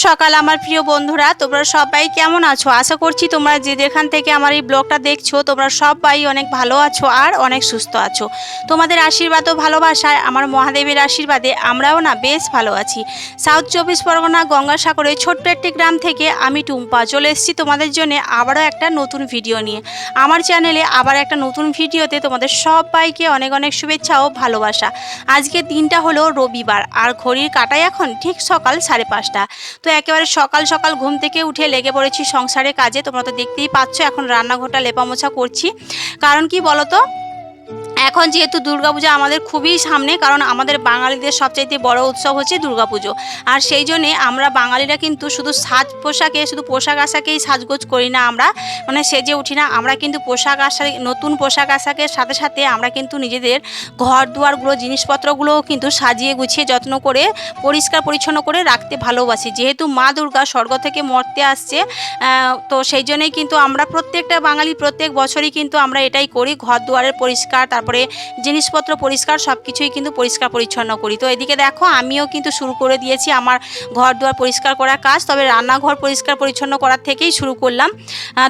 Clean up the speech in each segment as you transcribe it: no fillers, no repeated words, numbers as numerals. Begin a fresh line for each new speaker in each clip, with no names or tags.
সকাল আমার প্রিয় বন্ধুরা, তোমরা সবাই কেমন আছো? আশা করছি তোমরা যে যেখান থেকে আমার এই ব্লগটা দেখছো তোমরা সবাই অনেক ভালো আছো আর অনেক সুস্থ আছো। তোমাদের আশীর্বাদ ও ভালোবাসায় আমার মহাদেবের আশীর্বাদে আমরাও না বেশ ভালো আছি। সাউথ 24 পরগনা গঙ্গাসাগরের ছোট্ট একটি গ্রাম থেকে আমি টুম্পা চলে এসেছি তোমাদের জন্য আবারও একটা নতুন ভিডিও নিয়ে। আমার চ্যানেলে আবার একটা নতুন ভিডিওতে তোমাদের সবাইকে অনেক অনেক শুভেচ্ছা ও ভালোবাসা। আজকের দিনটা হলো রবিবার আর ঘড়ির কাঁটায় এখন ঠিক সকাল 5:30। তো একেবারে সকাল সকাল ঘুম থেকে উঠে লেগে পড়েছি সংসারের কাজে। তোমরা তো দেখতেই পাচ্ছ এখন রান্নাঘরটা লেপামোছা করছি। কারণ কি বলো তো, এখন যেহেতু দুর্গাপূজা আমাদের খুবই সামনে, কারণ আমাদের বাঙালিদের সবচাইতে বড় উৎসব হচ্ছে দুর্গাপুজো। আর সেই জন্যে আমরা বাঙালিরা কিন্তু শুধু সাজ পোশাকে শুধু পোশাক আশাকেই সাজগোজ করি না, আমরা মানে সেজে উঠি না। আমরা কিন্তু পোশাক আশাক নতুন পোশাক আশাকের সাথে সাথে আমরা কিন্তু নিজেদের ঘর দুয়ারগুলো জিনিসপত্রগুলোও কিন্তু সাজিয়ে গুছিয়ে যত্ন করে পরিষ্কার পরিচ্ছন্ন করে রাখতে ভালোবাসি। যেহেতু মা দুর্গা স্বর্গ থেকে মর্তে আসছে, তো সেই জন্যই কিন্তু আমরা প্রত্যেকটা বাঙালি প্রত্যেক বছরই কিন্তু আমরা এটাই করি, ঘর দুয়ারের পরিষ্কার, তারপরে জিনিসপত্র পরিষ্কার, সব কিছুই কিন্তু পরিষ্কার পরিচ্ছন্ন করি। তো এদিকে দেখো আমিও কিন্তু শুরু করে দিয়েছি আমার ঘর দুয়ার পরিষ্কার করার কাজ, তবে রান্নাঘর পরিষ্কার পরিচ্ছন্ন করার থেকেই শুরু করলাম।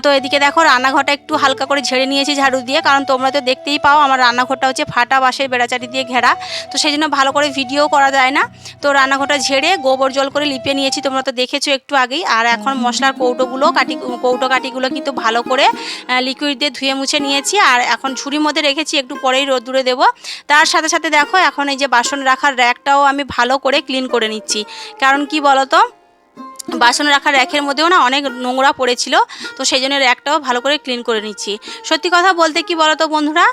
তো এদিকে দেখো রান্নাঘরটা একটু হালকা করে ঝেড়ে নিয়েছি ঝাড়ু দিয়ে, কারণ তোমরা তো দেখতেই পাও আমার রান্নাঘরটা হচ্ছে ফাটা বাঁশের বেড়াচাটি দিয়ে ঘেরা, তো সেই জন্য ভালো করে ভিডিও করা যায় না। তো রান্নাঘরটা ঝেড়ে গোবর জল করে লিপে নিয়েছি, তোমরা তো দেখেছো একটু আগেই। আর এখন মশলার কৌটো কাটিগুলো কিন্তু ভালো করে লিকুইড দিয়ে ধুয়ে মুছে নিয়েছি, আর এখন ঝুড়ির মধ্যে রেখেছি, একটু পরেই রোদ্দুরে দেবো। তার সাথে সাথে দেখো এখন এই যে বাসন রাখার র্যাকটাও আমি ভালো করে ক্লিন করে নিচ্ছি। কারণ কি বলো তো, বাসন রাখার র্যাকের মধ্যেও না অনেক নোংরা পড়েছিল, তো সেই জন্য র্যাকটাও ভালো করে ক্লিন করে নিচ্ছি। সত্যি কথা বলতে কি বলো তো বন্ধুরা,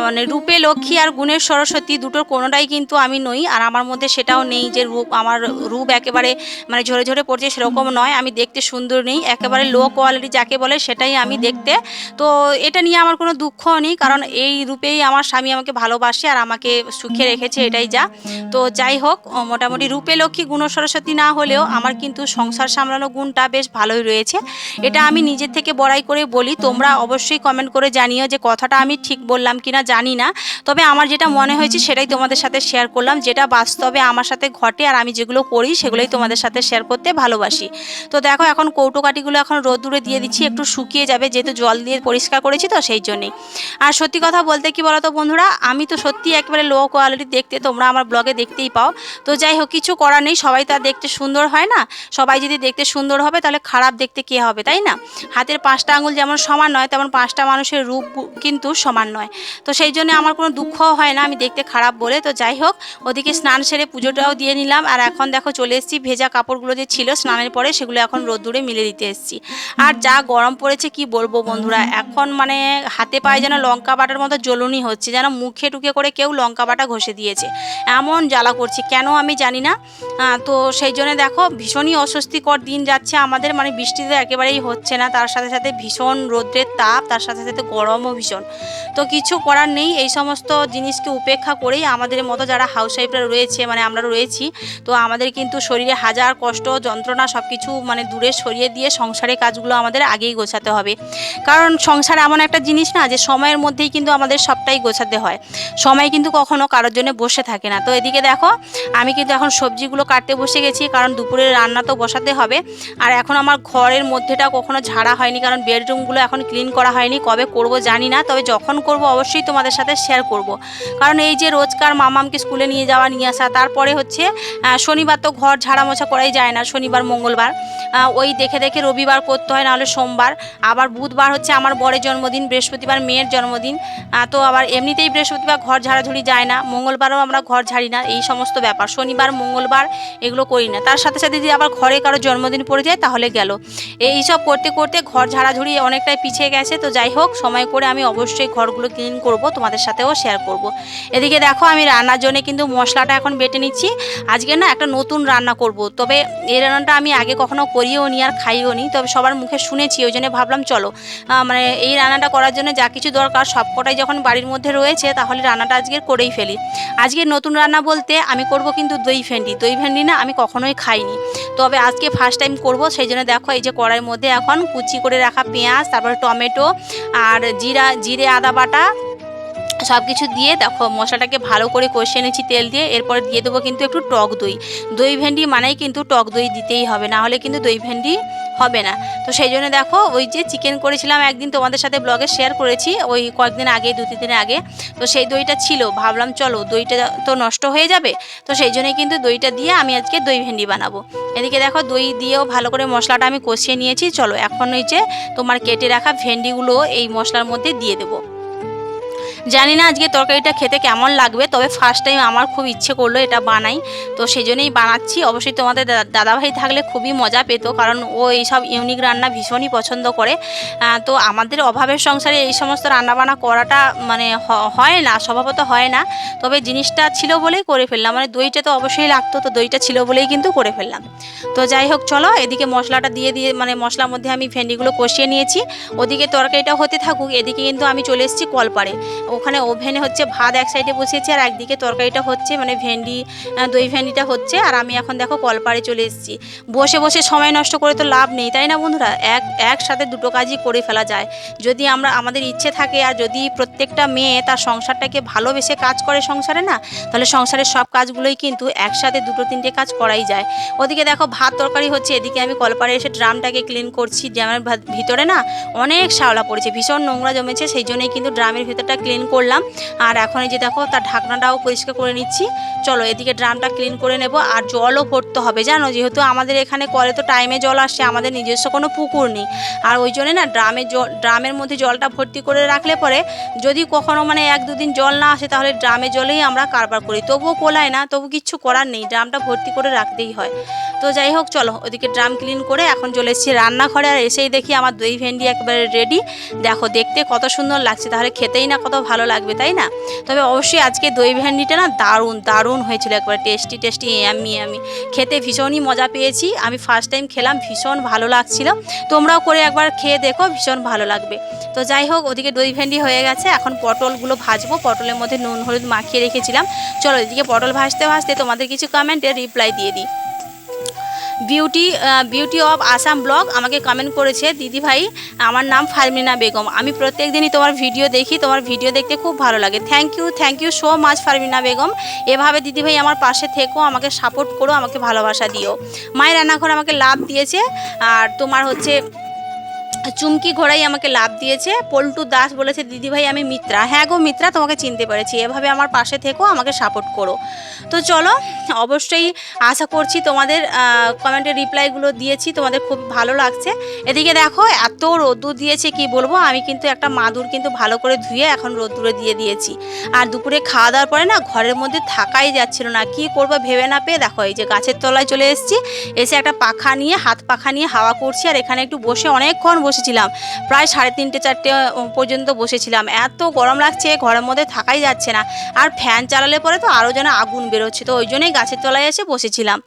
মানে রূপে লক্ষ্মী আর গুণের সরস্বতী দুটোর কোনোটাই কিন্তু আমি নই, আর আমার মধ্যে সেটাও নেই যে আমার রূপ একেবারে মানে ঝরে ঝরে পড়ছে সেরকম নয়। আমি দেখতে সুন্দর নেই, একেবারে লো কোয়ালিটি যাকে বলে সেটাই আমি দেখতে। তো এটা নিয়ে আমার কোনো দুঃখও নেই, কারণ এই রূপেই আমার স্বামী আমাকে ভালোবাসে আর আমাকে সুখে রেখেছে, এটাই যা। তো যাই হোক, মোটামুটি রূপে লক্ষ্মী গুণ সরস্বতী না হলেও আমার কিন্তু সংসার সামলানো গুণটা বেশ ভালোই রয়েছে। এটা আমি নিজের থেকে বড়াই করে বলি। তোমরা অবশ্যই কমেন্ট করে জানিও যে কথাটা আমি ঠিক বললাম কিনা, জানি না, তবে আমার যেটা মনে হয়েছে সেটাই তোমাদের সাথে শেয়ার করলাম, যেটা বাস্তবে আমার সাথে ঘটে আর আমি যেগুলো করি সেগুলোই তোমাদের সাথে শেয়ার করতে ভালোবাসি। তো দেখো এখন কৌটো কাটিগুলো এখন রোদ্দুরে দিয়ে দিচ্ছি, একটু শুকিয়ে যাবে, যেহেতু জল দিয়ে পরিষ্কার করেছি তো সেই জন্যেই। আর সত্যি কথা বলতে কি বলো তো বন্ধুরা, আমি তো সত্যি একেবারে লো কোয়ালিটি দেখতে, তোমরা আমার ব্লগে দেখতেই পাও। তো যাই হোক, কিছু করার নেই, সবাই তো আর দেখতে সুন্দর হয় না। সবাই যদি দেখতে সুন্দর হবে তাহলে খারাপ দেখতে কে হবে, তাই না? হাতের 5টা আঙুল যেমন সমান নয় তেমন 5টা মানুষের রূপ কিন্তু সমান নয়। তো সেই জন্য আমার কোনো দুঃখও হয় না আমি দেখতে খারাপ বলে। তো যাই হোক, ওদিকে স্নান সেরে পুজোটাও দিয়ে নিলাম, আর এখন দেখো চলে এসেছি ভেজা কাপড়গুলো যে ছিল স্নানের পরে সেগুলো এখন রোদ্দুরে মিলে দিতে এসেছি। আর যা গরম পড়েছে কি বলবো বন্ধুরা, এখন মানে হাতে পায়ে যেন লঙ্কা বাটার মতো জ্বলুনি হচ্ছে, যেন মুখে টুকে করে কেউ লঙ্কা বাটা ঘষে দিয়েছে, এমন জ্বালা করছে কেন আমি জানি না। তো সেই জন্য দেখো ভীষণই অস্বস্তিকর দিন যাচ্ছে আমাদের, মানে বৃষ্টিতে একেবারেই হচ্ছে না, তার সাথে সাথে ভীষণ রোদ্রের তাপ, তার সাথে সাথে গরমও ভীষণ। তো কিছু করার নেই, এই সমস্ত জিনিসকে উপেক্ষা করেই আমাদের মতো যারা হাউসওয়াইফরা রয়েছে, মানে আমরা রয়েছি, তো আমাদের কিন্তু শরীরে হাজার কষ্ট যন্ত্রণা সব কিছু মানে দূরে সরিয়ে দিয়ে সংসারের কাজগুলো আমাদের আগেই গোছাতে হবে। কারণ সংসার এমন একটা জিনিস না যে সময়ের মধ্যেই কিন্তু আমাদের সবটাই গোছাতে হয়, সময় কিন্তু কখনো কারোর জন্য বসে থাকে না। তো এদিকে দেখো আমি কিন্তু এখন সবজিগুলো কাটতে বসে গেছি, কারণ দুপুরের রান্না তো বসাতে হবে। আর এখন আমার ঘরের মধ্যেটা কখনো ঝাড়া হয়নি, কারণ বেডরুমগুলো এখন ক্লিন করা হয়নি, কবে করব জানি না, তবে যখন করব অবশ্যই তোমাদের সাথে শেয়ার করব। কারণ এই যে রোজকার মামামকে স্কুলে নিয়ে যাওয়া নিয়ে আসা, তারপরে হচ্ছে শনিবার তো ঘর ঝাড়া মোছা করাই যায় না, শনিবার মঙ্গলবার ওই দেখে দেখে রবিবার করতে হয়, নাহলে সোমবার, আবার বুধবার হচ্ছে আমার বরের জন্মদিন, বৃহস্পতিবার মেয়ের জন্মদিন। তো আবার এমনিতেই বৃহস্পতিবার ঘর ঝাড়াঝুড়ি যায় না, মঙ্গলবারও আমরা ঘর ঝাড়ি না, এই সমস্ত ব্যাপার, শনিবার মঙ্গলবার এগুলো করি না। তার সাথে সাথে যদি আবার ঘরে কারো জন্মদিন পড়ে যায় তাহলে গেল, এইসব করতে করতে ঘর ঝাড়াঝুড়ি অনেকটাই পিছিয়ে গেছে। তো যাই হোক, সময় করে আমি অবশ্যই ঘরগুলো ক্লিন করব, তোমাদের সাথেও শেয়ার করব। এদিকে দেখো আমি রান্নার জন্য কিন্তু মশলাটা এখন বেটে নিচ্ছি। আজকে না একটা নতুন রান্না করব, তবে এই রান্নাটা আমি আগে কখনো করিও নি আর খাইও নি, তবে সবার মুখে শুনেছি, ওই জন্য ভাবলাম চলো মানে এই রান্নাটা করার জন্য যা কিছু দরকার সবকটাই যখন বাড়ির মধ্যে রয়েছে তাহলে রান্নাটা আজকে করেই ফেলি। আজকে নতুন রান্না বলতে আমি করব কিন্তু দই ভেন্ডি না আমি কখনোই খাইনি, তবে আজকে ফার্স্ট টাইম করব। সেই জন্য দেখো এই যে কড়াইয়ের মধ্যে এখন কুচি করে রাখা পেঁয়াজ, তারপরে টমেটো আর জিরে আদা বাটা সব কিছু দিয়ে দেখো মশলাটাকে ভালো করে কষিয়ে নিচ্ছি তেল দিয়ে। এরপরে দিয়ে দেবো কিন্তু একটু টক দই। দই ভেন্ডি মানেই কিন্তু টক দই দিতেই হবে, না হলে কিন্তু দই ভেন্ডি হবে না। তো সেই জন্য দেখো ওই যে চিকেন করেছিলাম একদিন তোমাদের সাথে ব্লগে শেয়ার করেছি, ওই কয়েকদিন আগে 2-3 দিন আগে। তো সেই দইটা ছিল, ভাবলাম চলো দইটা তো নষ্ট হয়ে যাবে, তো সেই জন্যই কিন্তু দইটা দিয়ে আমি আজকে দই ভেন্ডি বানাবো। এদিকে দেখো দই দিয়েও ভালো করে মশলাটা আমি কষিয়ে নিয়েছি। চলো এখন ওই যে তোমার কেটে রাখা ভেন্ডিগুলো এই মশলার মধ্যে দিয়ে দেবো। জানি না আজকে তরকারিটা খেতে কেমন লাগবে, তবে ফার্স্ট টাইম আমার খুব ইচ্ছে করলো এটা বানাই, তো সেই জন্যই বানাচ্ছি। অবশ্যই তোমাদের দাদাভাই থাকলে খুবই মজা পেত, কারণ ও এইসব ইউনিক রান্না ভীষণই পছন্দ করে। তো আমাদের অভাবের সংসারে এই সমস্ত রান্নাবান্না করাটা মানে হয় না, স্বভাবত হয় না, তবে জিনিসটা ছিল বলেই করে ফেললাম। মানে দইটা তো অবশ্যই লাগতো, তো দইটা ছিল বলেই কিন্তু করে ফেললাম। তো যাই হোক চলো এদিকে মশলাটা দিয়ে মানে মশলার মধ্যে আমি ভেন্ডিগুলো কষিয়ে নিয়েছি, ওদিকে তরকারিটা হতে থাকুক। এদিকে কিন্তু আমি চলে এসেছি কলপাড়ে। ওখানে ওভেনে হচ্ছে ভাত এক সাইডে বসিয়েছি, আর একদিকে তরকারিটা হচ্ছে, মানে ভেন্ডি দই ভেন্ডিটা হচ্ছে। আর আমি এখন দেখো কলপাড়ে চলে এসেছি। বসে বসে সময় নষ্ট করে তো লাভ নেই, তাই না বন্ধুরা? একসাথে দুটো কাজই করে ফেলা যায় যদি আমাদের ইচ্ছে থাকে। আর যদি প্রত্যেকটা মেয়ে তার সংসারটাকে ভালোবেসে কাজ করে সংসারে, না তাহলে সংসারের সব কাজগুলোই কিন্তু একসাথে 2-3টে কাজ করাই যায়। ওদিকে দেখো ভাত তরকারি হচ্ছে, এদিকে আমি কলপাড়ে এসে ড্রামটাকে ক্লিন করছি। ড্রামের ভিতরে না অনেক শ্যাওলা পড়েছে, ভীষণ নোংরা জমেছে, সেই জন্যই কিন্তু ড্রামের ভিতরটা ক্লিন করলাম। আর এখন এই যে দেখো তার ঢাকনাটাও পরিষ্কার করে নিচ্ছি। চলো এদিকে ড্রামটা ক্লিন করে নেব। আর জলও ভরতে হবে জানো, যেহেতু আমাদের এখানে কলে তো টাইমে জল আসে, আমাদের নিজস্ব কোনো পুকুর নেই। আর ওই জন্যে না ড্রামের মধ্যে জলটা ভর্তি করে রাখলে পরে যদি কখনো মানে 1-2 দিন জল না আসে, তাহলে ড্রামের জলেই আমরা কারবার করি। তবুও কোলায় না, তবু কিচ্ছু করার নেই, ড্রামটা ভর্তি করে রাখতেই হয়। তো যাই হোক চলো ওদিকে ড্রাম ক্লিন করে এখন চলে এসেছি রান্নাঘরে। আর এসেই দেখি আমার দই ভেন্ডি একেবারে রেডি। দেখো দেখতে কত সুন্দর লাগছে, তাহলে খেতেই না কত ভালো লাগবে, তাই না? তবে অবশ্যই আজকে দই ভেন্ডিটা না দারুণ দারুণ হয়েছিল, একবারে টেস্টি ইয়াম্মি ইয়াম্মি। খেতে ভীষণই মজা পেয়েছি, আমি ফার্স্ট টাইম খেলাম, ভীষণ ভালো লাগছিল। তোমরাও করে একবার খেয়ে দেখো, ভীষণ ভালো লাগবে। তো যাই হোক ওদিকে দই ভেন্ডি হয়ে গেছে, এখন পটলগুলো ভাজবো। পটলের মধ্যে নুন হলুদ মাখিয়ে রেখেছিলাম। চলো এদিকে পটল ভাজতে ভাজতে তোমাদের কিছু কমেন্টে রিপ্লাই দিয়ে দিই। বিউটি অফ আসাম ব্লগ আমাকে কমেন্ট করেছে, দিদি ভাই আমার নাম ফারমিনা বেগম, আমি প্রত্যেক দিনই তোমার ভিডিও দেখি, তোমার ভিডিও দেখতে খুব ভালো লাগে। Thank you so much Farmina Begum. এভাবে দিদি ভাই আমার পাশে থেকো, আমাকে সাপোর্ট করো, আমাকে ভালোবাসা দিও। মায়ের রান্নাঘর আমাকে লাভ দিয়েছে, আর তোমার হচ্ছে চুমকি ঘোড়াই আমাকে লাভ দিয়েছে। পল্টু দাস বলেছে দিদিভাই আমি মিত্রা। হ্যাঁ গো মিত্রা, তোমাকে চিনতে পেরেছি। এভাবে আমার পাশে থেকো, আমাকে সাপোর্ট করো। তো চলো অবশ্যই আশা করছি তোমাদের কমেন্টের রিপ্লাইগুলো দিয়েছি, তোমাদের খুব ভালো লাগছে। এদিকে দেখো এত রোদ্দুর দিয়েছে কি বলবো, আমি কিন্তু একটা মাদুর কিন্তু ভালো করে ধুয়ে এখন রোদ্দুরে দিয়ে দিয়েছি। আর দুপুরে খাওয়া দাওয়ার পরে না ঘরের মধ্যে থাকাই যাচ্ছিল না, কি করবো ভেবে না পেয়ে দেখো এই যে গাছের তলায় চলে এসেছি। এসে একটা পাখা নিয়ে, হাত পাখা নিয়ে হাওয়া করছি। আর এখানে একটু বসে অনেকক্ষণ বসেছিলাম, প্রায় 3:30-4টে পর্যন্ত বসেছিলাম। এত গরম লাগছে, ঘরের মধ্যে থাকাই যাচ্ছে না। আর ফ্যান চালালে পরে তো আরও যেন আগুন বেরোচ্ছে, তো ওই জন্যই গাছের তলায় এসে বসেছিলাম।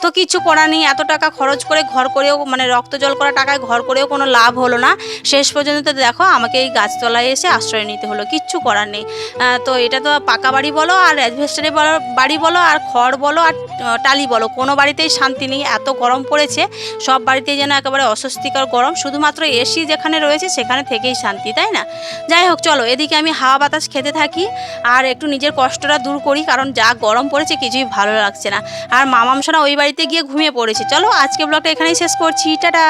তো কিছু করার নেই, এত টাকা খরচ করে ঘর করেও মানে রক্ত জল করা টাকায় ঘর করেও কোনো লাভ হলো না। শেষ পর্যন্ত তো দেখো আমাকে এই গাছতলায় এসে আশ্রয় নিতে হলো, কিচ্ছু করার নেই। তো এটা তো পাকা বাড়ি বলো আর অ্যাজবেস্টারের বাড়ি বলো আর খড় বলো আর টালি বলো, কোনো বাড়িতেই শান্তি নেই। এত গরম পড়েছে, সব বাড়িতেই যেন একেবারে অস্বস্তিকর গরম, শুধুমাত্র এসি যেখানে রয়েছে সেখানে থেকেই শান্তি, তাই না? যাই হোক চলো এদিকে আমি হাওয়া বাতাস খেতে থাকি আর একটু নিজের কষ্টটা দূর করি, কারণ যা গরম পড়েছে কিছুই ভালো লাগছে না। আর মামামশোনা ওই বাড়িতে গিয়ে ঘুমিয়ে পড়েছে। চলো আজকে ব্লগটা এখানেই শেষ করছি, টাটা।